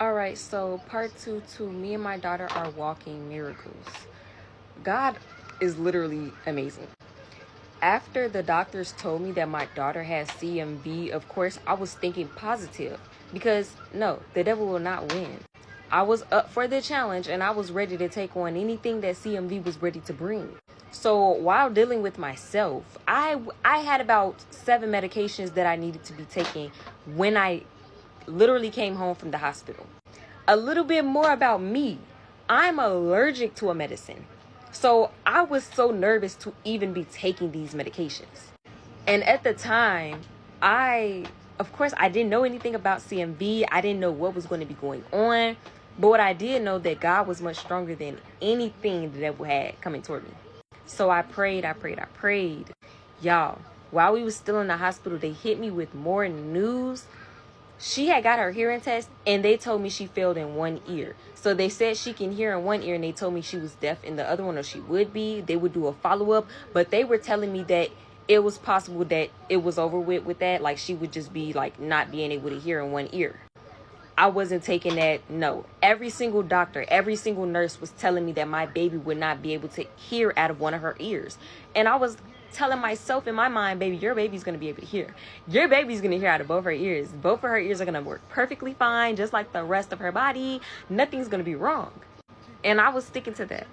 All right, so part two, me and my daughter are walking miracles. God is literally amazing. After the doctors told me that my daughter has CMV, of course, I was thinking positive because no, the devil will not win. I was up for the challenge and I was ready to take on anything that CMV was ready to bring. So while dealing with myself, I had about 7 medications that I needed to be taking when I literally came home from the hospital. A little bit more about me. I'm allergic to a medicine. So I was so nervous to even be taking these medications. And at the time, of course, I didn't know anything about CMV. I didn't know what was going to be going on. But what I did know that God was much stronger than anything the devil had coming toward me. So I prayed. Y'all, while we was still in the hospital, they hit me with more news. She had got her hearing test and they told me she failed in one ear. So they said she can hear in one ear and they told me she was deaf in the other one, or she would be. They would do a follow-up, but they were telling me that it was possible that it was over with that. Like she would just be like not being able to hear in one ear. I wasn't taking that. No, every single doctor, every single nurse was telling me that my baby would not be able to hear out of one of her ears. And I was telling myself in my mind, baby, your baby's going to be able to hear. Your baby's going to hear out of both her ears. Both of her ears are going to work perfectly fine, just like the rest of her body. Nothing's going to be wrong. And I was sticking to that.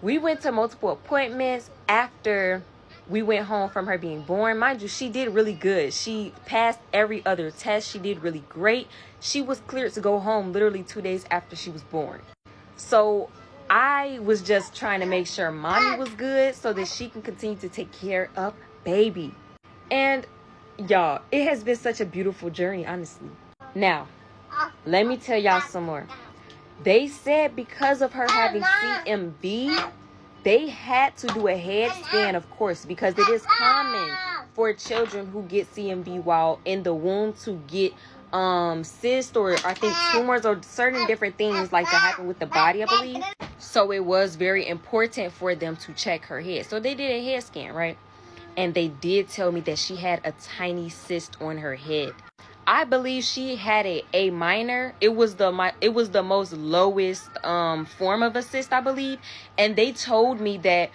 We went to multiple appointments after we went home from her being born. Mind you, she did really good. She passed every other test. She did really great. She was cleared to go home literally 2 days after she was born. So I was just trying to make sure mommy was good so that she can continue to take care of baby. And y'all, it has been such a beautiful journey, honestly. Now, let me tell y'all some more. They said because of her having CMV, they had to do a head scan, of course, because it is common for children who get CMV while in the womb to get cysts or I think tumors or certain different things like that happen with the body, I believe. So it was very important for them to check her head. So they did a head scan, right? And they did tell me that she had a tiny cyst on her head. I believe she had a minor. It was the most lowest form of a cyst, I believe. And they told me that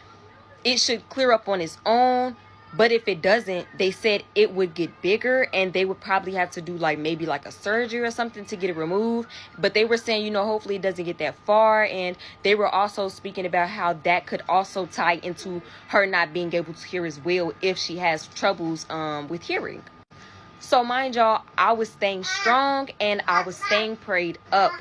it should clear up on its own. But if it doesn't, they said it would get bigger and they would probably have to do maybe a surgery or something to get it removed. But they were saying, hopefully it doesn't get that far. And they were also speaking about how that could also tie into her not being able to hear as well if she has troubles with hearing. So mind y'all, I was staying strong and I was staying prayed up.